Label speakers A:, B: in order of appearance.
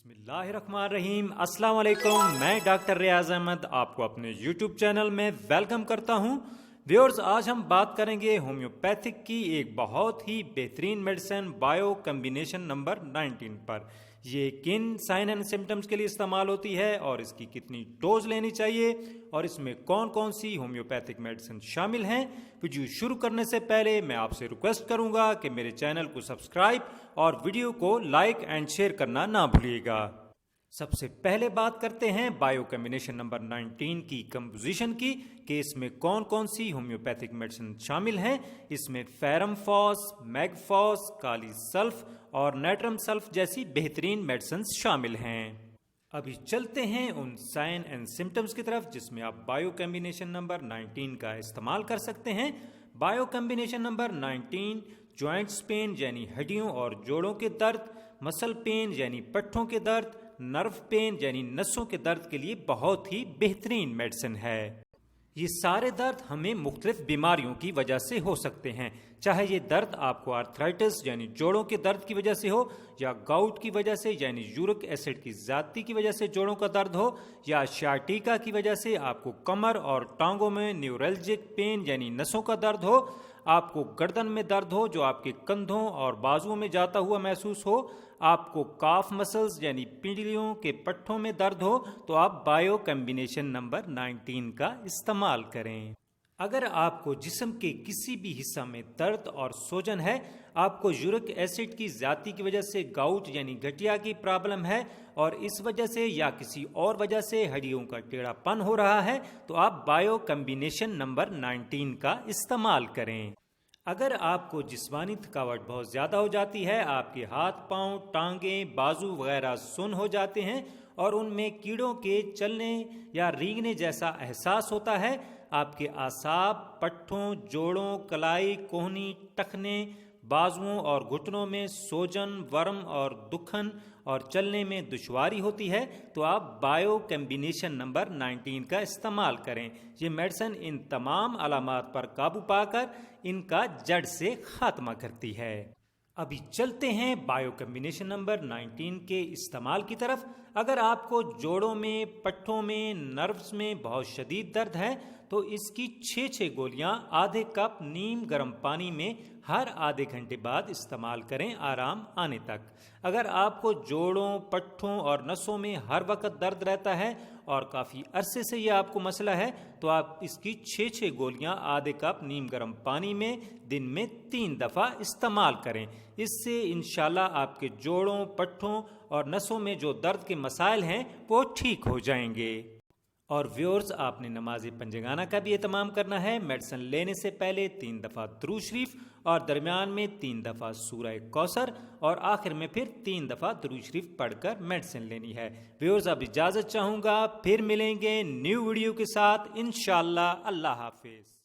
A: बिस्मिल्लाहिर्रहमानिर्रहीम। अस्सलाम वालेकुम। मैं डॉक्टर रियाज अहमद आपको अपने यूट्यूब चैनल में वेलकम करता हूं। व्यूअर्स, आज हम बात करेंगे होम्योपैथिक की एक बहुत ही बेहतरीन मेडिसिन बायो कम्बिनेशन नंबर 19 पर। ये किन साइन एंड सिम्टम्स के लिए इस्तेमाल होती है और इसकी कितनी डोज लेनी चाहिए और इसमें कौन कौन सी होम्योपैथिक मेडिसिन शामिल हैं। वीडियो शुरू करने से पहले मैं आपसे रिक्वेस्ट करूंगा कि मेरे चैनल को सब्सक्राइब और वीडियो को लाइक एंड शेयर करना ना भूलिएगा। सबसे पहले बात करते हैं बायो कम्बिनेशन नंबर 19 की कंपोजिशन की कि इसमें कौन कौन सी होम्योपैथिक मेडिसिन शामिल हैं। इसमें फेरम फॉस, मैगफॉस, काली सल्फ और नाइट्रम सल्फ जैसी बेहतरीन मेडिसिन शामिल हैं। अभी चलते हैं उन साइन एंड सिम्टम्स की तरफ जिसमें आप बायो कम्बिनेशन नंबर 19 का इस्तेमाल कर सकते हैं। Bio combination number 19 joints pain यानी हड्डियों और जोड़ों के दर्द, मसल पेन यानी पट्ठों के दर्द, नर्व पेन यानी नसों के दर्द के लिए बहुत ही बेहतरीन मेडिसिन है। ये सारे दर्द हमें मुख्तलिफ बीमारियों की वजह से हो सकते हैं, चाहे ये दर्द आपको आर्थराइटिस यानी जोड़ों के दर्द की वजह से हो, या गाउट की वजह से यानी यूरिक एसिड की ज्यादती की वजह से जोड़ों का दर्द हो, या शार्टिका की वजह से आपको कमर और टांगों में न्यूरल्जिक पेन यानी नसों का दर्द हो, आपको गर्दन में दर्द हो जो आपके कंधों और बाजुओं में जाता हुआ महसूस हो, आपको काफ मसल्स यानी पीढ़ियों के पट्ठों में दर्द हो, तो आप बायो कम्बिनेशन नंबर 19 का इस्तेमाल करें। अगर आपको जिस्म के किसी भी हिस्सा में दर्द और सूजन है, आपको यूरिक एसिड की ज्यादती की वजह से गाउट यानी गठिया की प्रॉब्लम है और इस वजह से या किसी और वजह से हड्डियों का टेढ़ापन हो रहा है, तो आप बायो कम्बिनेशन नंबर 19 का इस्तेमाल करें। अगर आपको जिस्मानी थकावट बहुत ज़्यादा हो जाती है, आपके हाथ पांव, टांगें, बाजू वगैरह सुन्न हो जाते हैं और उनमें कीड़ों के चलने या रींगने जैसा एहसास होता है, आपके आसाब, पट्ठों, जोड़ों, कलाई, कोहनी, टखने, बाजुओं और घुटनों में सोजन, वर्म और दुखन और चलने में दुश्वारी होती है, तो आप बायो कम्बिनेशन नंबर 19 का इस्तेमाल करें। ये मेडिसिन इन तमाम अलामात पर काबू पाकर इनका जड़ से खात्मा करती है। अभी चलते हैं बायो कम्बिनेशन नंबर 19 के इस्तेमाल की तरफ। अगर आपको जोड़ों में, पट्ठों में, नर्व्स में बहुत शदीद दर्द है, तो इसकी 6 गोलियां आधे कप नीम गर्म पानी में हर आधे घंटे बाद इस्तेमाल करें आराम आने तक। अगर आपको जोड़ों, पट्ठों और नसों में हर वक्त दर्द रहता है और काफ़ी अरसे से यह आपको मसला है, तो आप इसकी 6 गोलियां आधे कप नीम गर्म पानी में दिन में 3 दफ़ा इस्तेमाल करें। इससे इंशाल्लाह आपके जोड़ों, पट्ठों और नसों में जो दर्द के मसाइल हैं वो ठीक हो जाएंगे। और व्यूअर्स, आपने नमाज पंजगाना का भी एहतमाम करना है। मेडिसिन लेने से पहले 3 दफ़ा दुरूद शरीफ और दरमियान में 3 दफ़ा सूरह कौसर और आखिर में फिर 3 दफ़ा दुरूद शरीफ पढ़कर मेडिसिन लेनी है। व्यूअर्स, अब इजाज़त चाहूँगा, फिर मिलेंगे न्यू वीडियो के साथ इंशाअल्लाह। अल्लाह हाफिज़।